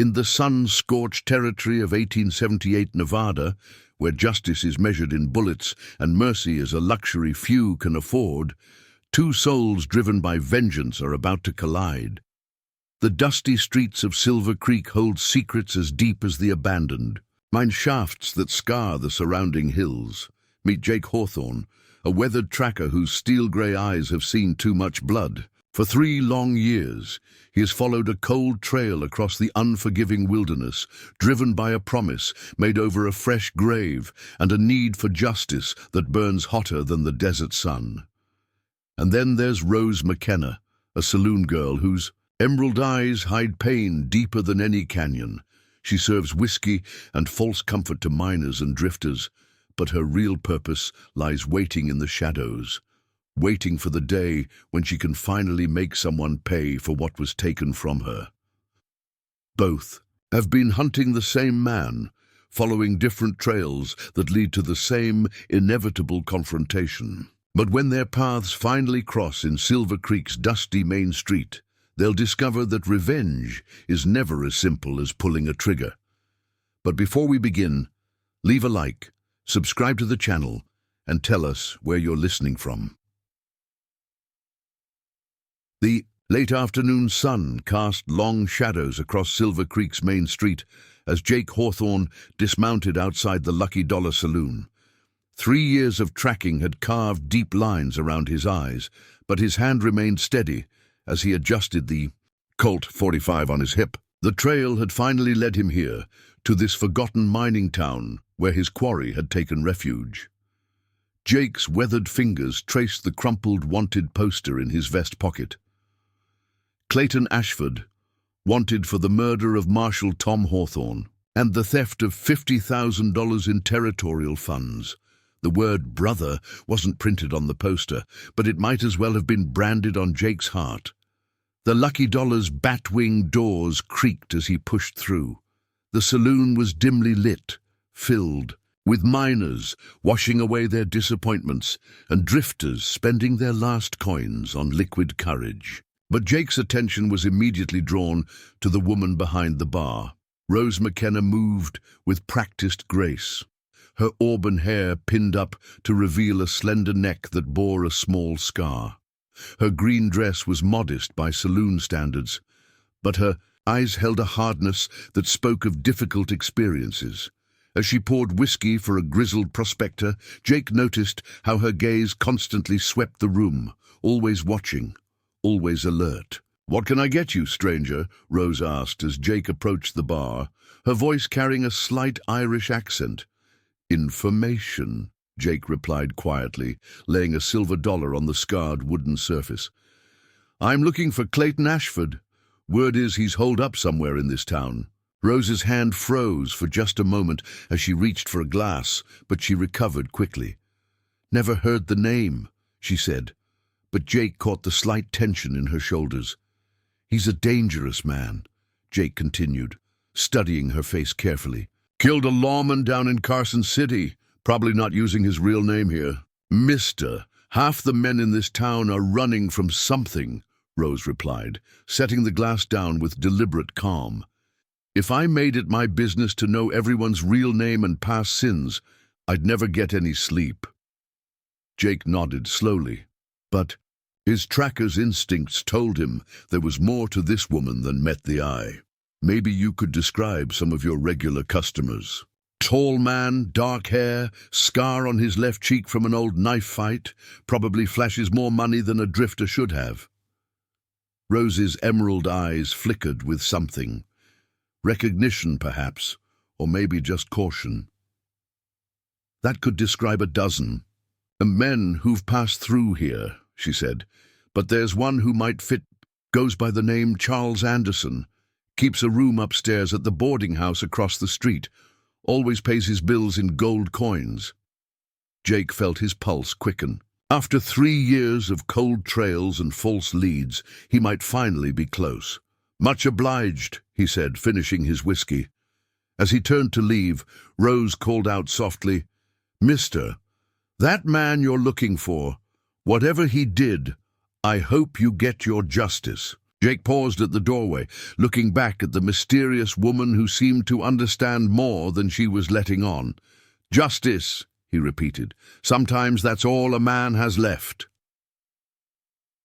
In the sun-scorched territory of 1878 Nevada, where justice is measured in bullets and mercy is a luxury few can afford, two souls driven by vengeance are about to collide. The dusty streets of Silver Creek hold secrets as deep as the abandoned, mine shafts that scar the surrounding hills. Meet Jake Hawthorne, a weathered tracker whose steel-grey eyes have seen too much blood. For 3 long years, he has followed a cold trail across the unforgiving wilderness, driven by a promise made over a fresh grave and a need for justice that burns hotter than the desert sun. And then there's Rose McKenna, a saloon girl whose emerald eyes hide pain deeper than any canyon. She serves whiskey and false comfort to miners and drifters, but her real purpose lies waiting in the shadows, waiting for the day when she can finally make someone pay for what was taken from her. Both have been hunting the same man, following different trails that lead to the same inevitable confrontation. But when their paths finally cross in Silver Creek's dusty main street, they'll discover that revenge is never as simple as pulling a trigger. But before we begin, leave a like, subscribe to the channel, and tell us where you're listening from. The late afternoon sun cast long shadows across Silver Creek's main street as Jake Hawthorne dismounted outside the Lucky Dollar Saloon. 3 years of tracking had carved deep lines around his eyes, but his hand remained steady as he adjusted the Colt 45 on his hip. The trail had finally led him here, to this forgotten mining town where his quarry had taken refuge. Jake's weathered fingers traced the crumpled wanted poster in his vest pocket. Clayton Ashford, wanted for the murder of Marshal Tom Hawthorne and the theft of $50,000 in territorial funds. The word brother wasn't printed on the poster, but it might as well have been branded on Jake's heart. The Lucky Dollar's bat-wing doors creaked as he pushed through. The saloon was dimly lit, filled with miners washing away their disappointments and drifters spending their last coins on liquid courage. But Jake's attention was immediately drawn to the woman behind the bar. Rose McKenna moved with practiced grace, her auburn hair pinned up to reveal a slender neck that bore a small scar. Her green dress was modest by saloon standards, but her eyes held a hardness that spoke of difficult experiences. As she poured whiskey for a grizzled prospector, Jake noticed how her gaze constantly swept the room, always watching, always alert. "What can I get you, stranger?" Rose asked as Jake approached the bar, her voice carrying a slight Irish accent. "Information," Jake replied quietly, laying a silver dollar on the scarred wooden surface. "I'm looking for Clayton Ashford. Word is he's holed up somewhere in this town." Rose's hand froze for just a moment as she reached for a glass, but she recovered quickly. "Never heard the name," she said, but Jake caught the slight tension in her shoulders. "He's a dangerous man," Jake continued, studying her face carefully. "Killed a lawman down in Carson City, probably not using his real name here." "Mister, half the men in this town are running from something," Rose replied, setting the glass down with deliberate calm. "If I made it my business to know everyone's real name and past sins, I'd never get any sleep." Jake nodded slowly, but his tracker's instincts told him there was more to this woman than met the eye. "Maybe you could describe some of your regular customers." "Tall man, dark hair, scar on his left cheek from an old knife fight, probably flashes more money than a drifter should have." Rose's emerald eyes flickered with something. Recognition, perhaps, or maybe just caution. "That could describe a dozen. Men who've passed through here," she said. "But there's one who might fit, goes by the name Charles Anderson, keeps a room upstairs at the boarding house across the street, always pays his bills in gold coins." Jake felt his pulse quicken. After 3 years of cold trails and false leads, he might finally be close. "Much obliged," he said, finishing his whiskey. As he turned to leave, Rose called out softly, "Mister, that man you're looking for, whatever he did, I hope you get your justice." Jake paused at the doorway, looking back at the mysterious woman who seemed to understand more than she was letting on. "Justice," he repeated. "Sometimes that's all a man has left."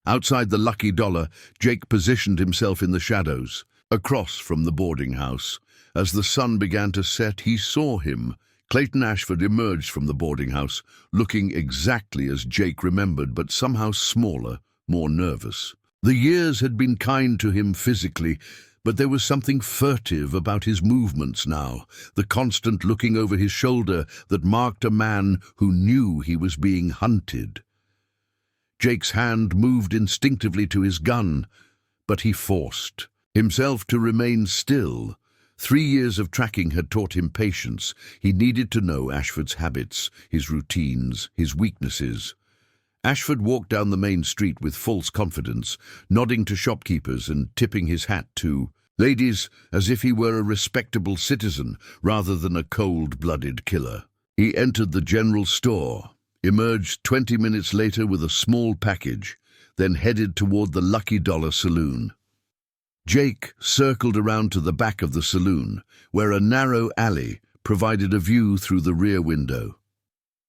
Outside the Lucky Dollar, Jake positioned himself in the shadows, across from the boarding house. As the sun began to set, he saw him. Clayton Ashford emerged from the boarding house, looking exactly as Jake remembered, but somehow smaller, more nervous. The years had been kind to him physically, but there was something furtive about his movements now, the constant looking over his shoulder that marked a man who knew he was being hunted. Jake's hand moved instinctively to his gun, but he forced himself to remain still. 3 years of tracking had taught him patience. He needed to know Ashford's habits, his routines, his weaknesses. Ashford walked down the main street with false confidence, nodding to shopkeepers and tipping his hat to ladies as if he were a respectable citizen rather than a cold-blooded killer. He entered the general store, emerged 20 minutes later with a small package, then headed toward the Lucky Dollar Saloon. Jake circled around to the back of the saloon, where a narrow alley provided a view through the rear window.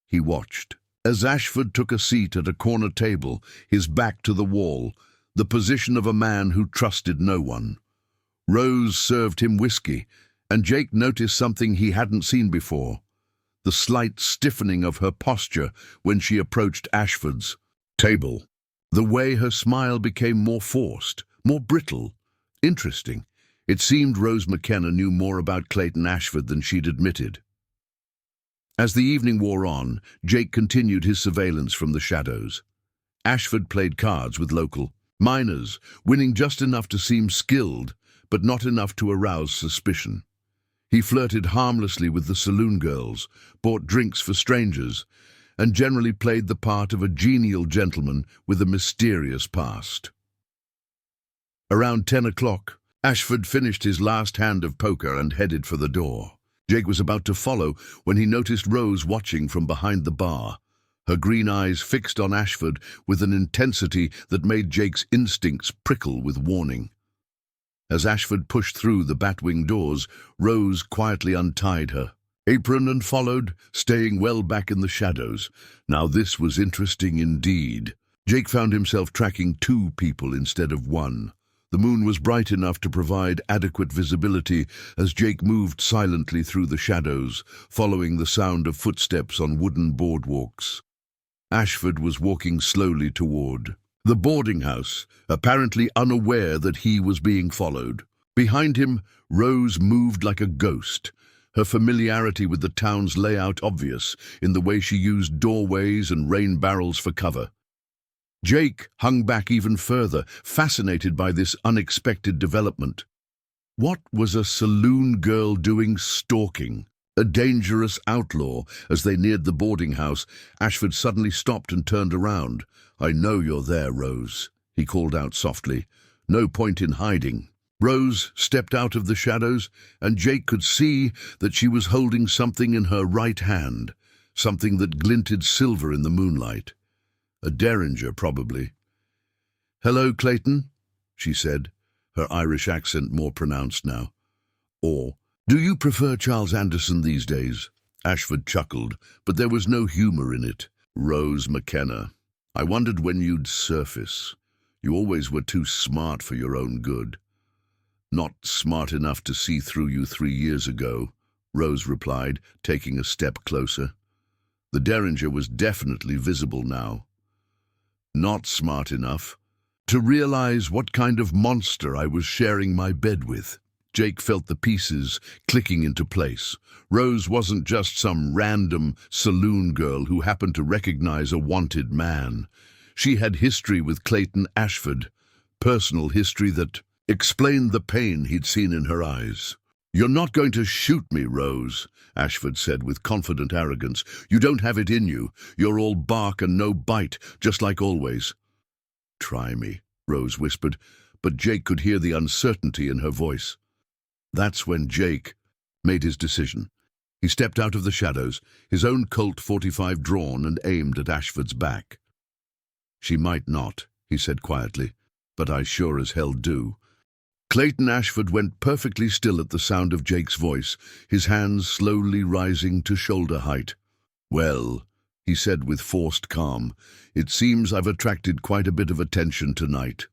He watched as Ashford took a seat at a corner table, his back to the wall, the position of a man who trusted no one. Rose served him whiskey, and Jake noticed something he hadn't seen before, the slight stiffening of her posture when she approached Ashford's table. The way her smile became more forced, more brittle. Interesting. It seemed Rose McKenna knew more about Clayton Ashford than she'd admitted. As the evening wore on, Jake continued his surveillance from the shadows. Ashford played cards with local miners, winning just enough to seem skilled, but not enough to arouse suspicion. He flirted harmlessly with the saloon girls, bought drinks for strangers, and generally played the part of a genial gentleman with a mysterious past. Around 10 o'clock, Ashford finished his last hand of poker and headed for the door. Jake was about to follow when he noticed Rose watching from behind the bar, her green eyes fixed on Ashford with an intensity that made Jake's instincts prickle with warning. As Ashford pushed through the batwing doors, Rose quietly untied her apron and followed, staying well back in the shadows. Now this was interesting indeed. Jake found himself tracking 2 people instead of 1. The moon was bright enough to provide adequate visibility as Jake moved silently through the shadows, following the sound of footsteps on wooden boardwalks. Ashford was walking slowly toward the boarding house, apparently unaware that he was being followed. Behind him, Rose moved like a ghost, her familiarity with the town's layout obvious in the way she used doorways and rain barrels for cover. Jake hung back even further, fascinated by this unexpected development. What was a saloon girl doing stalking? A dangerous outlaw. As they neared the boarding house, Ashford suddenly stopped and turned around. "I know you're there, Rose," he called out softly. "No point in hiding." Rose stepped out of the shadows, and Jake could see that she was holding something in her right hand, something that glinted silver in the moonlight. A derringer, probably. "Hello, Clayton," she said, her Irish accent more pronounced now. Or, "Do you prefer Charles Anderson these days?" Ashford chuckled, but there was no humor in it. "Rose McKenna. I wondered when you'd surface. You always were too smart for your own good." "Not smart enough to see through you 3 years ago," Rose replied, taking a step closer. The derringer was definitely visible now. "Not smart enough to realize what kind of monster I was sharing my bed with." Jake felt the pieces clicking into place. Rose wasn't just some random saloon girl who happened to recognize a wanted man. She had history with Clayton Ashford, personal history that explained the pain he'd seen in her eyes. "You're not going to shoot me, Rose," Ashford said with confident arrogance. "You don't have it in you. You're all bark and no bite, just like always." "Try me," Rose whispered, but Jake could hear the uncertainty in her voice. That's when Jake made his decision. He stepped out of the shadows, his own Colt .45 drawn and aimed at Ashford's back. "She might not," he said quietly. but I sure as hell do." Clayton Ashford went perfectly still at the sound of Jake's voice, his hands slowly rising to shoulder height. "Well," he said with forced calm, "it seems I've attracted quite a bit of attention tonight."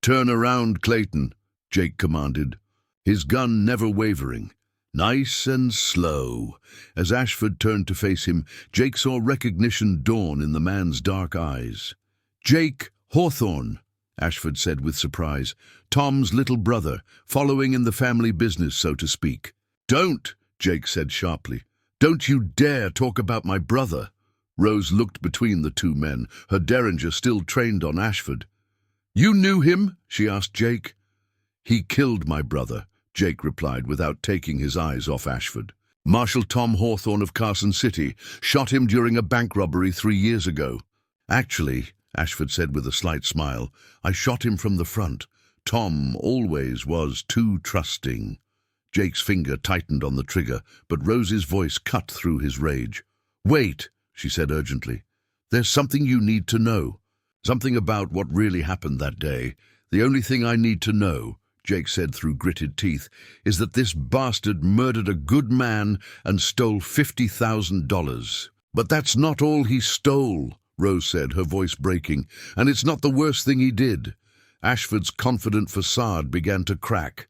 "Turn around, Clayton," Jake commanded, his gun never wavering. Nice and slow. As Ashford turned to face him, Jake saw recognition dawn in the man's dark eyes. "Jake Hawthorne," Ashford said with surprise. "Tom's little brother, following in the family business, so to speak." "Don't," Jake said sharply. "Don't you dare talk about my brother." Rose looked between the two men, her derringer still trained on Ashford. "You knew him?" she asked Jake. "He killed my brother," Jake replied without taking his eyes off Ashford. "Marshal Tom Hawthorne of Carson City shot him during a bank robbery 3 years ago." "Actually," Ashford said with a slight smile, "I shot him from the front. Tom always was too trusting." Jake's finger tightened on the trigger, but Rose's voice cut through his rage. "Wait," she said urgently. "There's something you need to know. Something about what really happened that day. The only thing I need to know," Jake said through gritted teeth, "is that this bastard murdered a good man and stole $50,000. "But that's not all he stole," Rose said, her voice breaking, "and it's not the worst thing he did." Ashford's confident facade began to crack.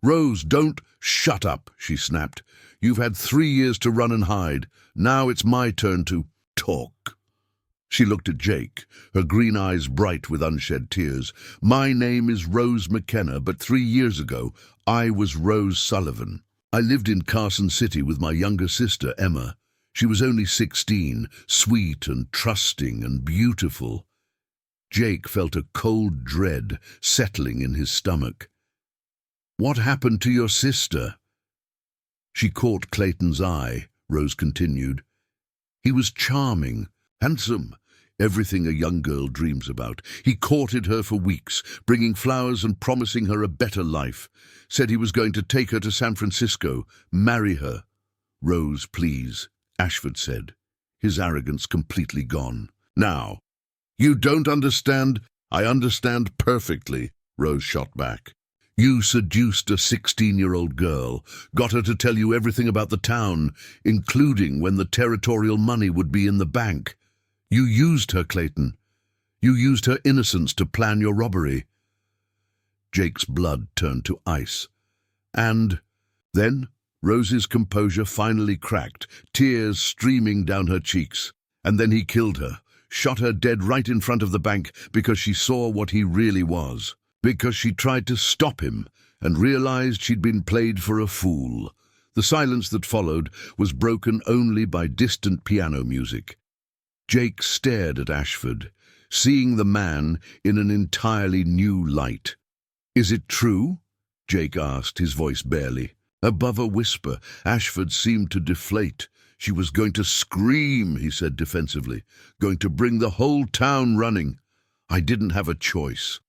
"Rose, don't—" "Shut up," she snapped. "You've had 3 years to run and hide. Now it's my turn to talk." She looked at Jake, her green eyes bright with unshed tears. "My name is Rose McKenna, but 3 years ago, I was Rose Sullivan. I lived in Carson City with my younger sister, Emma. She was only 16, sweet and trusting and beautiful." Jake felt a cold dread settling in his stomach. "What happened to your sister?" She caught Clayton's eye, Rose continued. "He was charming, handsome, everything a young girl dreams about. He courted her for weeks, bringing flowers and promising her a better life. Said he was going to take her to San Francisco, marry her." "Rose, please," Ashford said, his arrogance completely gone. "Now, you don't understand?" "I understand perfectly," Rose shot back. "You seduced a 16-year-old girl, got her to tell you everything about the town, including when the territorial money would be in the bank. You used her, Clayton. You used her innocence to plan your robbery." Jake's blood turned to ice. "And then?" Rose's composure finally cracked, tears streaming down her cheeks. "And then he killed her, shot her dead right in front of the bank because she saw what he really was. Because she tried to stop him and realized she'd been played for a fool." The silence that followed was broken only by distant piano music. Jake stared at Ashford, seeing the man in an entirely new light. "Is it true?" Jake asked, his voice barely. Above a whisper, Ashford seemed to deflate. "She was going to scream," he said defensively, "going to bring the whole town running. I didn't have a choice."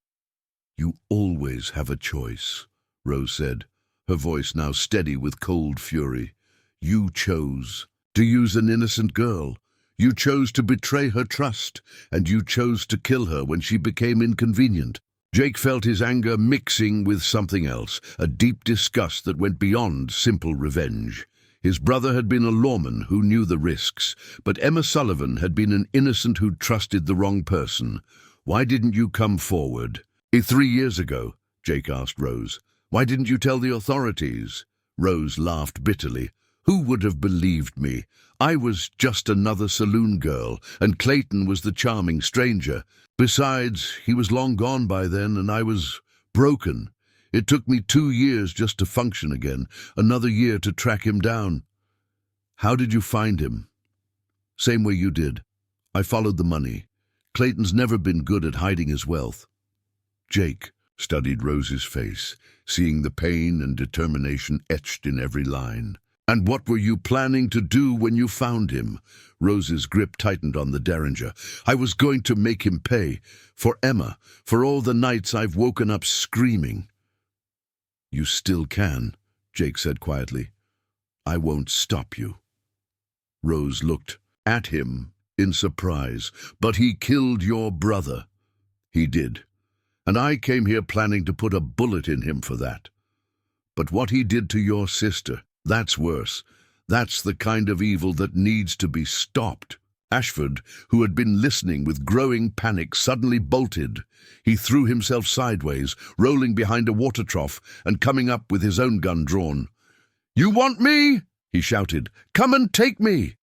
"You always have a choice," Rose said, her voice now steady with cold fury. "You chose to use an innocent girl. You chose to betray her trust, and you chose to kill her when she became inconvenient." Jake felt his anger mixing with something else, a deep disgust that went beyond simple revenge. His brother had been a lawman who knew the risks, but Emma Sullivan had been an innocent who trusted the wrong person. "Why didn't you come forward?" 3 years ago," Jake asked Rose. "Why didn't you tell the authorities?" Rose laughed bitterly. "Who would have believed me? I was just another saloon girl, and Clayton was the charming stranger. Besides, he was long gone by then, and I was broken. It took me 2 years just to function again, another year to track him down." "How did you find him?" "Same way you did. I followed the money. Clayton's never been good at hiding his wealth." Jake studied Rose's face, seeing the pain and determination etched in every line. "And what were you planning to do when you found him?" Rose's grip tightened on the derringer. "I was going to make him pay. For Emma, for all the nights I've woken up screaming." "You still can," Jake said quietly. "I won't stop you." Rose looked at him in surprise. "But he killed your brother." "He did. And I came here planning to put a bullet in him for that. But what he did to your sister, that's worse. That's the kind of evil that needs to be stopped." Ashford, who had been listening with growing panic, suddenly bolted. He threw himself sideways, rolling behind a water trough and coming up with his own gun drawn. "You want me?" he shouted. "Come and take me!"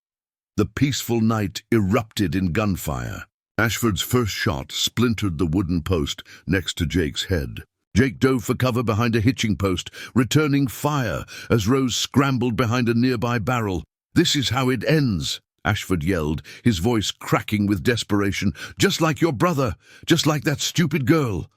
The peaceful night erupted in gunfire. Ashford's first shot splintered the wooden post next to Jake's head. Jake dove for cover behind a hitching post, returning fire as Rose scrambled behind a nearby barrel. "This is how it ends," Ashford yelled, his voice cracking with desperation. "Just like your brother, just like that stupid girl."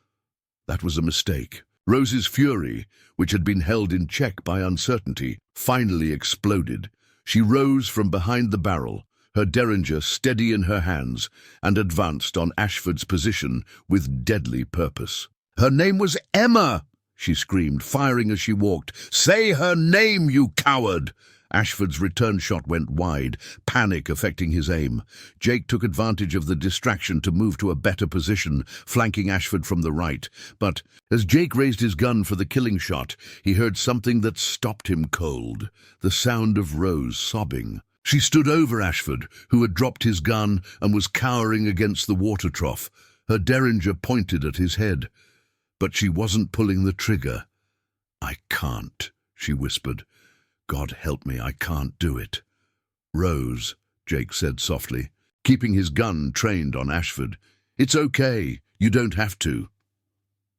That was a mistake. Rose's fury, which had been held in check by uncertainty, finally exploded. She rose from behind the barrel, her derringer steady in her hands, and advanced on Ashford's position with deadly purpose. "Her name was Emma!" she screamed, firing as she walked. "Say her name, you coward!" Ashford's return shot went wide, panic affecting his aim. Jake took advantage of the distraction to move to a better position, flanking Ashford from the right. But as Jake raised his gun for the killing shot, he heard something that stopped him cold, the sound of Rose sobbing. She stood over Ashford, who had dropped his gun and was cowering against the water trough, her derringer pointed at his head. But she wasn't pulling the trigger. "I can't," she whispered. "God help me, I can't do it." "Rose," Jake said softly, keeping his gun trained on Ashford. "It's okay, you don't have to."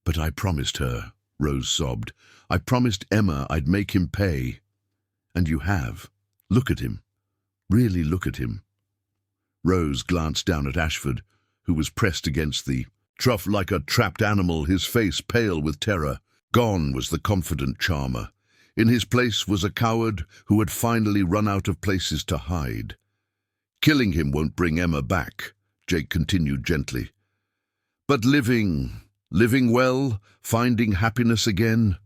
"But I promised her," Rose sobbed. "I promised Emma I'd make him pay. And you have. Look at him. Really look at him." Rose glanced down at Ashford, who was pressed against the trough like a trapped animal, his face pale with terror. Gone was the confident charmer. In his place was a coward who had finally run out of places to hide. "Killing him won't bring Emma back," Jake continued gently. "But living well, finding happiness again,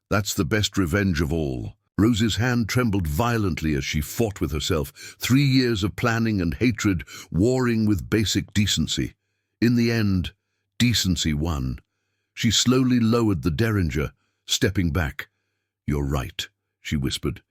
that's the best revenge of all." Rose's hand trembled violently as she fought with herself. 3 years of planning and hatred, warring with basic decency. In the end, decency won. She slowly lowered the derringer, stepping back. "You're right," she whispered.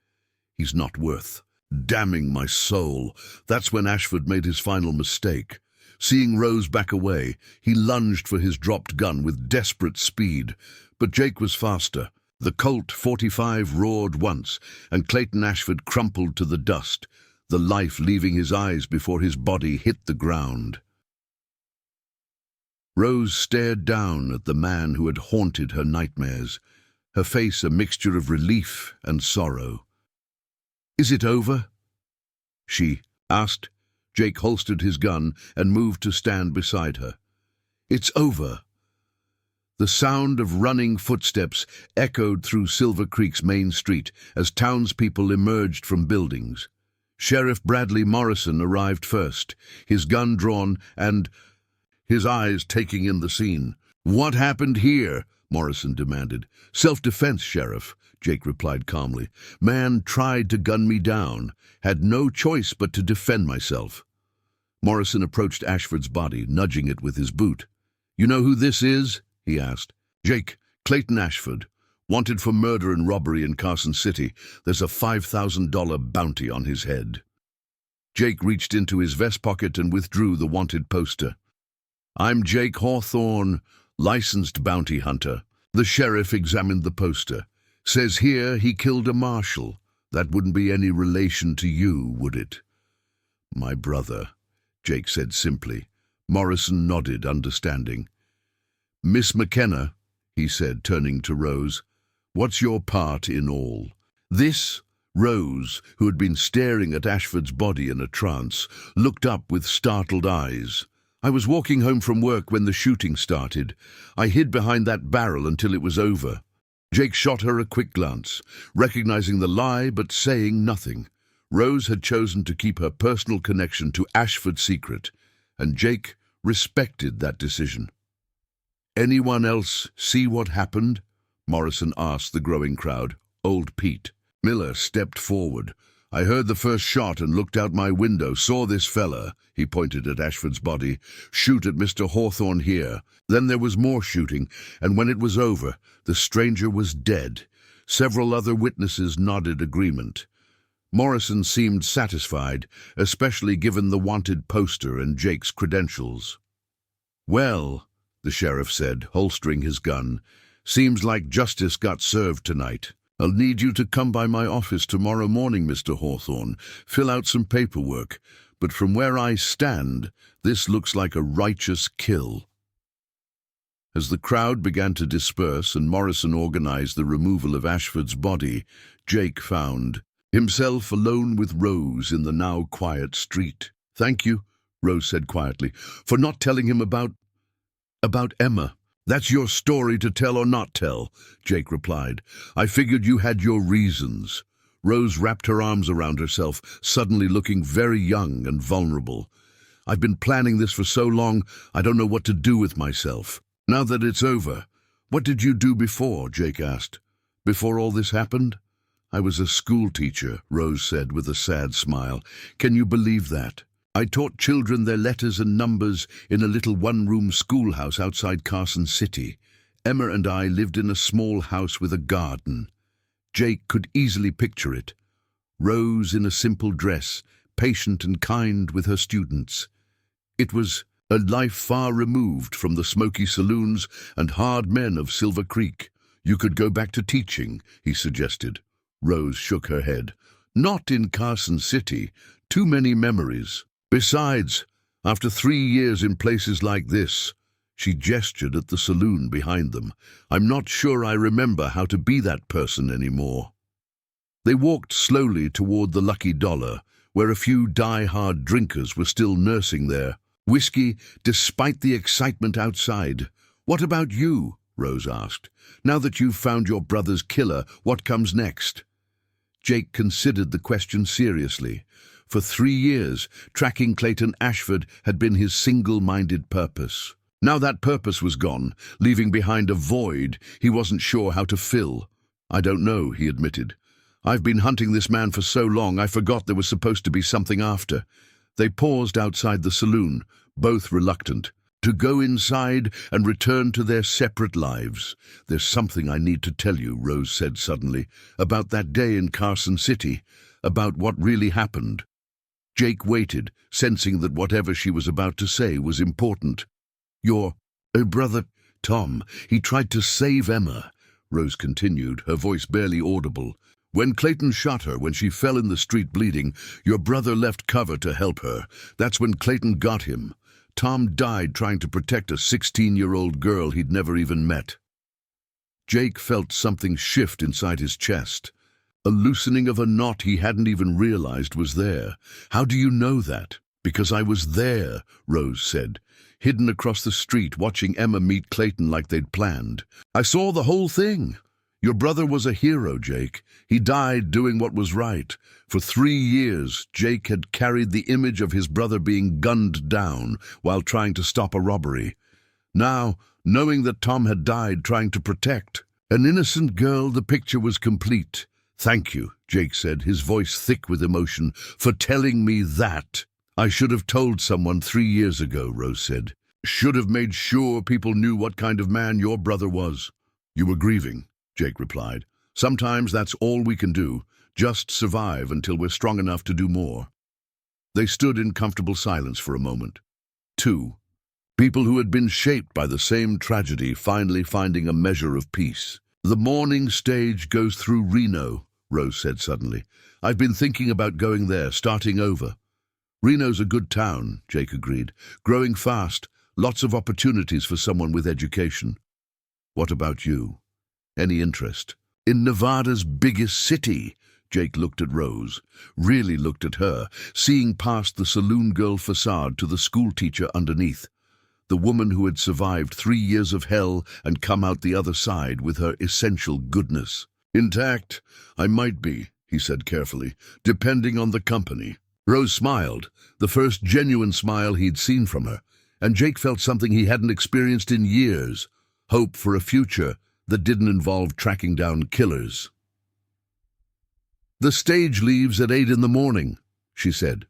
"He's not worth." Damning my soul. That's when Ashford made his final mistake. Seeing Rose back away, he lunged for his dropped gun with desperate speed. But Jake was faster. The Colt .45 roared once, and Clayton Ashford crumpled to the dust, the life leaving his eyes before his body hit the ground. Rose stared down at the man who had haunted her nightmares, her face a mixture of relief and sorrow. "Is it over?" she asked. Jake holstered his gun and moved to stand beside her. "It's over." The sound of running footsteps echoed through Silver Creek's main street as townspeople emerged from buildings. Sheriff Bradley Morrison arrived first, his gun drawn and his eyes taking in the scene. "What happened here?" Morrison demanded. "Self-defense, Sheriff," Jake replied calmly. "Man tried to gun me down. Had no choice but to defend myself." Morrison approached Ashford's body, nudging it with his boot. "You know who this is?" he asked. "Jake, Clayton Ashford. Wanted for murder and robbery in Carson City. There's a $5,000 bounty on his head." Jake reached into his vest pocket and withdrew the wanted poster. "I'm Jake Hawthorne, licensed bounty hunter." The sheriff examined the poster. "Says here he killed a marshal. That wouldn't be any relation to you, would it?" "My brother," Jake said simply. Morrison nodded, understanding. "Miss McKenna," he said, turning to Rose, "what's your part in all this?" Rose, who had been staring at Ashford's body in a trance, looked up with startled eyes. "I was walking home from work when the shooting started. I hid behind that barrel until it was over." Jake shot her a quick glance, recognizing the lie but saying nothing. Rose had chosen to keep her personal connection to Ashford secret, and Jake respected that decision. "Anyone else see what happened?" Morrison asked the growing crowd. Old Pete Miller stepped forward. I heard the first shot and looked out my window, saw this fella," he pointed at Ashford's body, "shoot at Mr. Hawthorne here. Then there was more shooting, and when it was over, the stranger was dead." Several other witnesses nodded agreement. Morrison seemed satisfied, especially given the wanted poster and Jake's credentials. "Well," the sheriff said, holstering his gun, "seems like justice got served tonight. I'll need you to come by my office tomorrow morning, Mr. Hawthorne, fill out some paperwork, but from where I stand, this looks like a righteous kill." As the crowd began to disperse and Morrison organized the removal of Ashford's body, Jake found himself alone with Rose in the now quiet street. "Thank you," Rose said quietly, "for not telling him about Emma." "That's your story to tell or not tell," Jake replied. "I figured you had your reasons." Rose wrapped her arms around herself, suddenly looking very young and vulnerable. "I've been planning this for so long, I don't know what to do with myself. Now that it's over." "What did you do before?" Jake asked. "Before all this happened?" "I was a school teacher," Rose said with a sad smile. "Can you believe that? I taught children their letters and numbers in a little one-room schoolhouse outside Carson City. Emma and I lived in a small house with a garden." Jake could easily picture it. Rose in a simple dress, patient and kind with her students. It was a life far removed from the smoky saloons and hard men of Silver Creek. "You could go back to teaching," he suggested. Rose shook her head. "Not in Carson City. Too many memories. Besides, after 3 years in places like this," she gestured at the saloon behind them, "I'm not sure I remember how to be that person anymore." They walked slowly toward the Lucky Dollar, where a few die-hard drinkers were still nursing their whiskey despite the excitement outside. "What about you?" Rose asked. "Now that you've found your brother's killer, what comes next?" Jake considered the question seriously. For 3 years, tracking Clayton Ashford had been his single-minded purpose. Now that purpose was gone, leaving behind a void he wasn't sure how to fill. "I don't know," he admitted. "I've been hunting this man for so long I forgot there was supposed to be something after." They paused outside the saloon, both reluctant to go inside and return to their separate lives. "There's something I need to tell you," Rose said suddenly, "about that day in Carson City, about what really happened." Jake waited, sensing that whatever she was about to say was important. "Your brother, Tom, he tried to save Emma," Rose continued, her voice barely audible. "When Clayton shot her when she fell in the street bleeding, your brother left cover to help her. That's when Clayton got him. Tom died trying to protect a 16-year-old girl he'd never even met." Jake felt something shift inside his chest. A loosening of a knot he hadn't even realized was there. "How do you know that?" "Because I was there," Rose said, hidden across the street watching Emma meet Clayton like they'd planned. "I saw the whole thing. Your brother was a hero, Jake. He died doing what was right. For 3 years, Jake had carried the image of his brother being gunned down while trying to stop a robbery. Now, knowing that Tom had died trying to protect an innocent girl, the picture was complete." "Thank you," Jake said, his voice thick with emotion, "for telling me that." "I should have told someone 3 years ago," Rose said. "Should have made sure people knew what kind of man your brother was." "You were grieving," Jake replied. "Sometimes that's all we can do, just survive until we're strong enough to do more." They stood in comfortable silence for a moment. 2 people who had been shaped by the same tragedy finally finding a measure of peace. "The morning stage goes through Reno," Rose said suddenly. "I've been thinking about going there, starting over." "Reno's a good town," Jake agreed. "Growing fast, lots of opportunities for someone with education." "What about you? Any interest?" "In Nevada's biggest city." Jake looked at Rose, really looked at her, seeing past the saloon girl facade to the schoolteacher underneath. The woman who had survived 3 years of hell and come out the other side with her essential goodness. "Intact, I might be," he said carefully, "depending on the company." Rose smiled, the first genuine smile he'd seen from her, and Jake felt something he hadn't experienced in years, hope for a future that didn't involve tracking down killers. "The stage leaves at 8 in the morning," she said.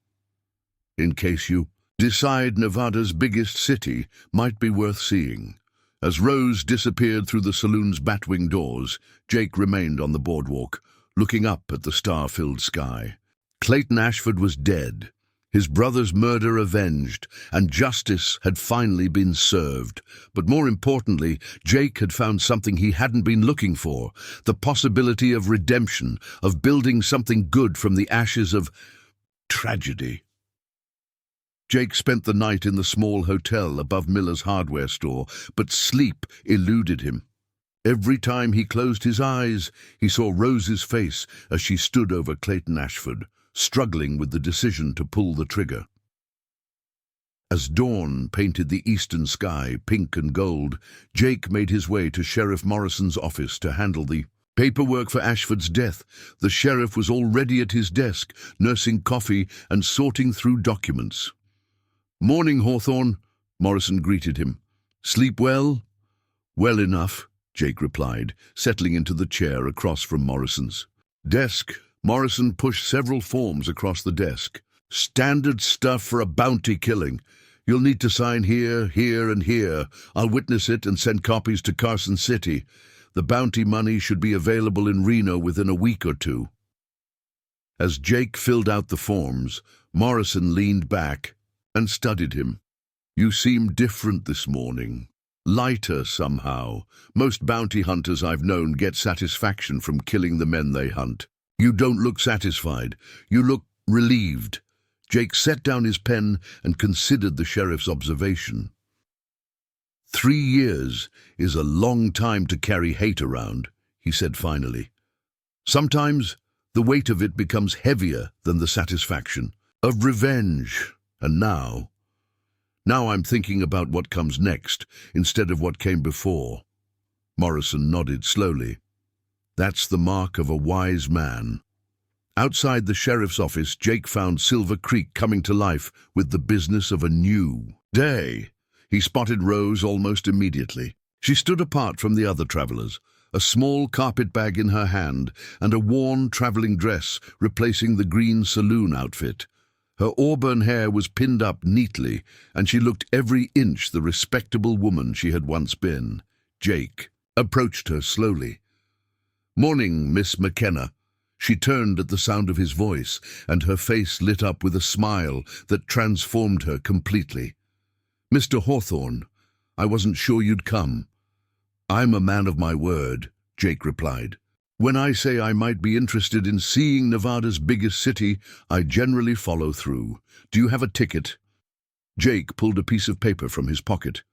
"In case you decide Nevada's biggest city might be worth seeing." As Rose disappeared through the saloon's batwing doors, Jake remained on the boardwalk, looking up at the star-filled sky. Clayton Ashford was dead, his brother's murder avenged, and justice had finally been served. But more importantly, Jake had found something he hadn't been looking for, the possibility of redemption, of building something good from the ashes of tragedy. Jake spent the night in the small hotel above Miller's hardware store, but sleep eluded him. Every time he closed his eyes, he saw Rose's face as she stood over Clayton Ashford, struggling with the decision to pull the trigger. As dawn painted the eastern sky pink and gold, Jake made his way to Sheriff Morrison's office to handle the paperwork for Ashford's death. The sheriff was already at his desk, nursing coffee and sorting through documents. "Morning, Hawthorne," Morrison greeted him. "Sleep well?" "Well enough," Jake replied, settling into the chair across from Morrison's desk. Morrison pushed several forms across the desk. "Standard stuff for a bounty killing. You'll need to sign here, here, and here. I'll witness it and send copies to Carson City. The bounty money should be available in Reno within a week or two." As Jake filled out the forms, Morrison leaned back and studied him. "You seem different this morning. Lighter somehow. Most bounty hunters I've known get satisfaction from killing the men they hunt. You don't look satisfied. You look relieved." Jake set down his pen and considered the sheriff's observation. 3 years is a long time to carry hate around, he said finally. Sometimes the weight of it becomes heavier than the satisfaction of revenge. And now I'm thinking about what comes next instead of what came before. Morrison nodded slowly. "That's the mark of a wise man." Outside the sheriff's office, Jake found Silver Creek coming to life with the business of a new day. He spotted Rose almost immediately. She stood apart from the other travelers, a small carpet bag in her hand and a worn traveling dress replacing the green saloon outfit. Her auburn hair was pinned up neatly, and she looked every inch the respectable woman she had once been. Jake approached her slowly. "Morning, Miss McKenna." She turned at the sound of his voice, and her face lit up with a smile that transformed her completely. "Mr. Hawthorne, I wasn't sure you'd come." "I'm a man of my word," Jake replied. "When I say I might be interested in seeing Nevada's biggest city, I generally follow through. Do you have a ticket?" Jake pulled a piece of paper from his pocket.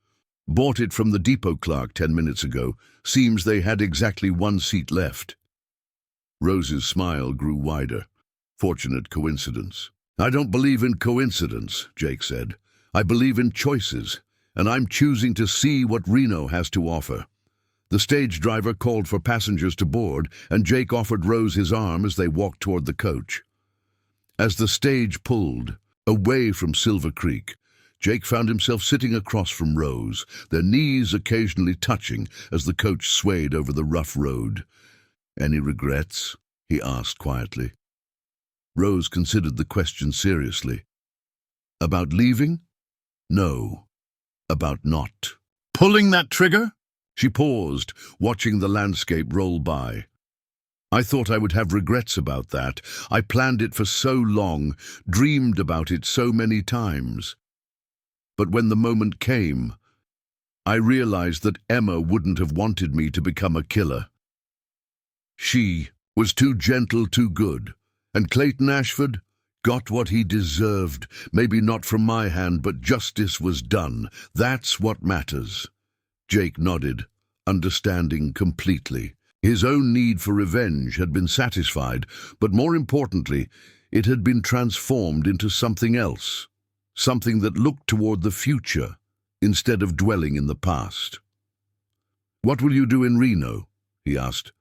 "Bought it from the depot clerk 10 minutes ago. Seems they had exactly 1 seat left." Rose's smile grew wider. "Fortunate coincidence." "I don't believe in coincidence," Jake said. "I believe in choices, and I'm choosing to see what Reno has to offer." The stage driver called for passengers to board, and Jake offered Rose his arm as they walked toward the coach. As the stage pulled away from Silver Creek, Jake found himself sitting across from Rose, their knees occasionally touching as the coach swayed over the rough road. "Any regrets?" he asked quietly. Rose considered the question seriously. "About leaving?" "No. About not pulling that trigger?" She paused, watching the landscape roll by. "I thought I would have regrets about that. I planned it for so long, dreamed about it so many times. But when the moment came, I realized that Emma wouldn't have wanted me to become a killer. She was too gentle, too good. And Clayton Ashford got what he deserved. Maybe not from my hand, but justice was done. That's what matters." Jake nodded, understanding completely. His own need for revenge had been satisfied, but more importantly, it had been transformed into something else, something that looked toward the future instead of dwelling in the past. "What will you do in Reno?" he asked.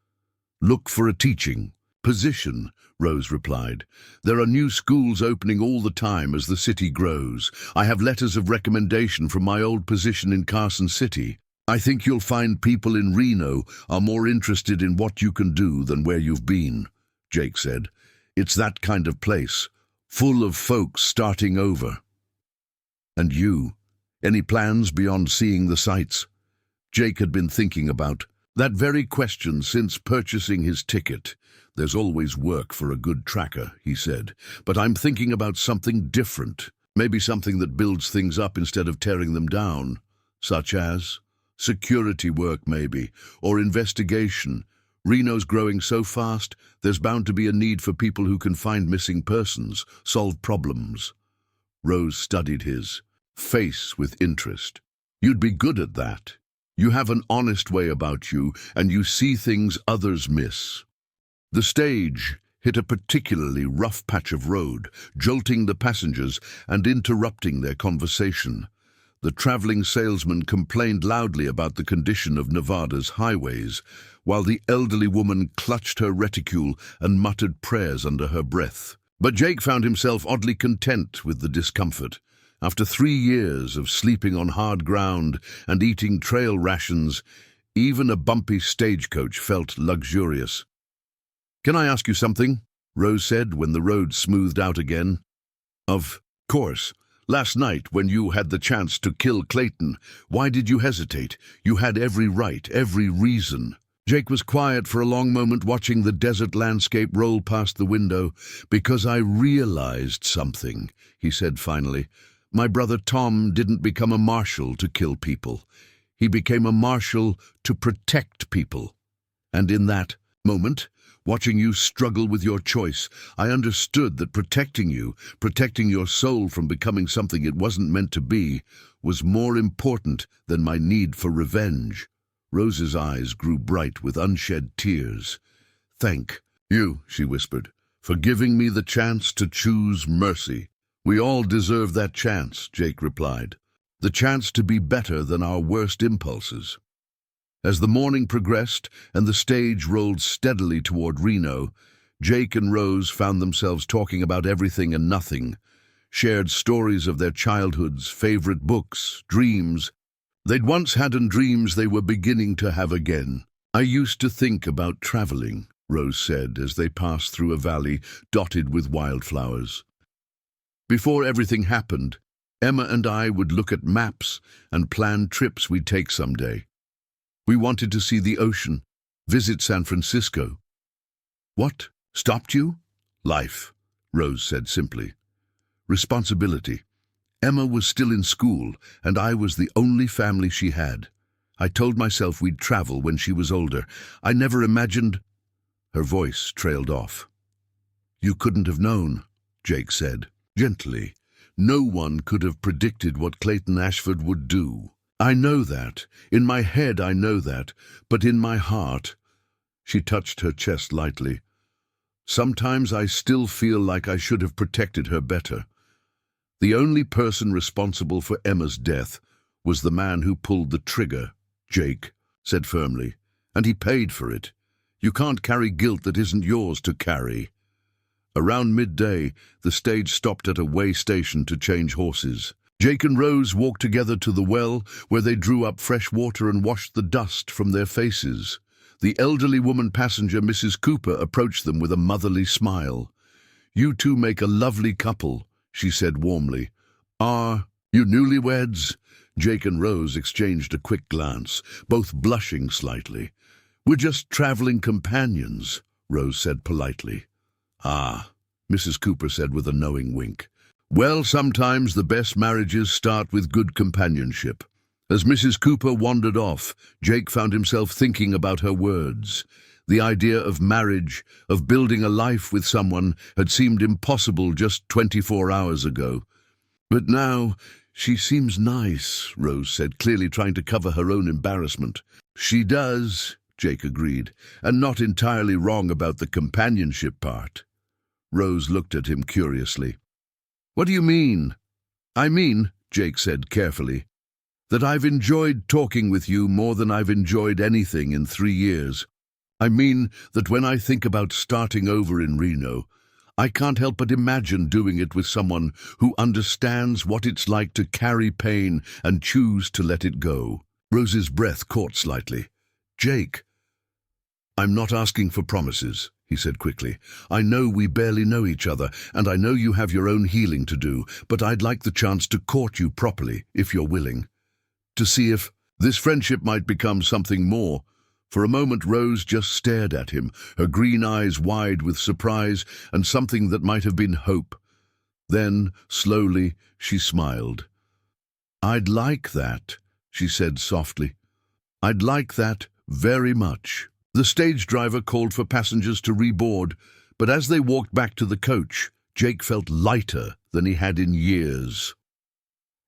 "Look for a teaching position," Rose replied. "There are new schools opening all the time as the city grows. I have letters of recommendation from my old position in Carson City. I think you'll find people in Reno are more interested in what you can do than where you've been." Jake said. "It's that kind of place, full of folks starting over." "And you? Any plans beyond seeing the sights?" Jake had been thinking about that very question since purchasing his ticket. "There's always work for a good tracker," he said, "but I'm thinking about something different. Maybe something that builds things up instead of tearing them down. Such as security work, maybe, or investigation. Reno's growing so fast, there's bound to be a need for people who can find missing persons, solve problems." Rose studied his face with interest. "You'd be good at that. You have an honest way about you, and you see things others miss." The stage hit a particularly rough patch of road, jolting the passengers and interrupting their conversation. The traveling salesman complained loudly about the condition of Nevada's highways, while the elderly woman clutched her reticule and muttered prayers under her breath. But Jake found himself oddly content with the discomfort. After 3 years of sleeping on hard ground and eating trail rations, even a bumpy stagecoach felt luxurious. "Can I ask you something?" Rose said when the road smoothed out again. "Of course. Last night, when you had the chance to kill Clayton, why did you hesitate? You had every right, every reason." Jake was quiet for a long moment, watching the desert landscape roll past the window. "Because I realized something," he said finally. "My brother Tom didn't become a marshal to kill people. He became a marshal to protect people. And in that moment, watching you struggle with your choice, I understood that protecting you, protecting your soul from becoming something it wasn't meant to be, was more important than my need for revenge." Rose's eyes grew bright with unshed tears. "Thank you," she whispered, "for giving me the chance to choose mercy." "We all deserve that chance," Jake replied. "The chance to be better than our worst impulses." As the morning progressed and the stage rolled steadily toward Reno, Jake and Rose found themselves talking about everything and nothing, shared stories of their childhoods, favorite books, dreams they'd once had and dreams they were beginning to have again. "I used to think about traveling," Rose said as they passed through a valley dotted with wildflowers. "Before everything happened, Emma and I would look at maps and plan trips we'd take someday. We wanted to see the ocean, visit San Francisco." "What stopped you?" "Life," Rose said simply. "Responsibility. Emma was still in school, and I was the only family she had. I told myself we'd travel when she was older. I never imagined—" Her voice trailed off. "You couldn't have known," Jake said, gently. "No one could have predicted what Clayton Ashford would do. I know that. In my head I know that. But in my heart—" She touched her chest lightly. "Sometimes I still feel like I should have protected her better. The only person responsible for Emma's death was the man who pulled the trigger," Jake said firmly. "And he paid for it. You can't carry guilt that isn't yours to carry." Around midday, the stage stopped at a way station to change horses. Jake and Rose walked together to the well, where they drew up fresh water and washed the dust from their faces. The elderly woman passenger, Mrs. Cooper, approached them with a motherly smile. "You two make a lovely couple," she said warmly. "Are you newlyweds?" Jake and Rose exchanged a quick glance, both blushing slightly. "We're just traveling companions," Rose said politely. "Ah," Mrs. Cooper said with a knowing wink. "Well, sometimes the best marriages start with good companionship." As Mrs. Cooper wandered off, Jake found himself thinking about her words. The idea of marriage, of building a life with someone, had seemed impossible just 24 hours ago. "But now, she seems nice," Rose said, clearly trying to cover her own embarrassment. "She does," Jake agreed, "and not entirely wrong about the companionship part." Rose looked at him curiously. "What do you mean?" "I mean," Jake said carefully, "that I've enjoyed talking with you more than I've enjoyed anything in 3 years. I mean that when I think about starting over in Reno, I can't help but imagine doing it with someone who understands what it's like to carry pain and choose to let it go." Rose's breath caught slightly. "Jake." "I'm not asking for promises," he said quickly. "I know we barely know each other, and I know you have your own healing to do, but I'd like the chance to court you properly, if you're willing. To see if this friendship might become something more." For a moment Rose just stared at him, her green eyes wide with surprise and something that might have been hope. Then, slowly, she smiled. "I'd like that," she said softly. "I'd like that very much." The stage driver called for passengers to reboard, but as they walked back to the coach, Jake felt lighter than he had in years.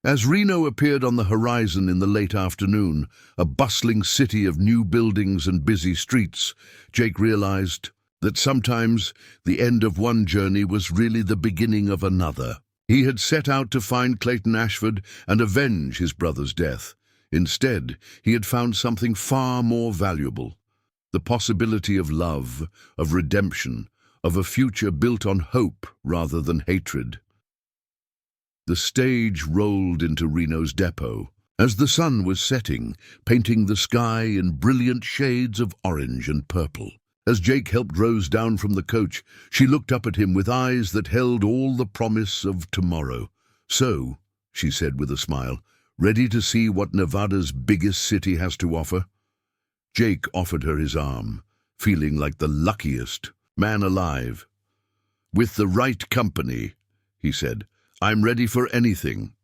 As Reno appeared on the horizon in the late afternoon, a bustling city of new buildings and busy streets, Jake realized that sometimes the end of one journey was really the beginning of another. He had set out to find Clayton Ashford and avenge his brother's death. Instead, he had found something far more valuable: the possibility of love, of redemption, of a future built on hope rather than hatred. The stage rolled into Reno's depot as the sun was setting, painting the sky in brilliant shades of orange and purple. As Jake helped Rose down from the coach, she looked up at him with eyes that held all the promise of tomorrow. "So," she said with a smile, "ready to see what Nevada's biggest city has to offer?" Jake offered her his arm, feeling like the luckiest man alive. "With the right company," he said, "I'm ready for anything."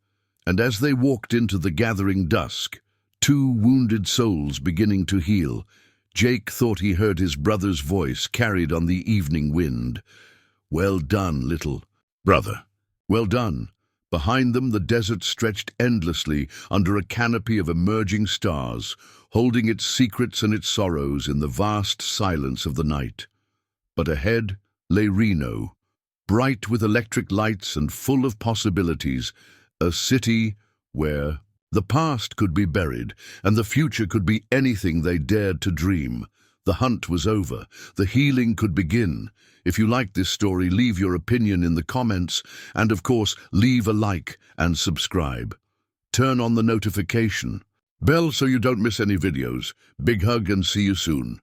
And as they walked into the gathering dusk, two wounded souls beginning to heal, Jake thought he heard his brother's voice carried on the evening wind. "Well done, little brother. Well done." Behind them, the desert stretched endlessly under a canopy of emerging stars, holding its secrets and its sorrows in the vast silence of the night. But ahead lay Reno, bright with electric lights and full of possibilities, a city where the past could be buried and the future could be anything they dared to dream. The hunt was over. The healing could begin. If you liked this story, leave your opinion in the comments, and of course, leave a like and subscribe. Turn on the notification bell so you don't miss any videos. Big hug and see you soon.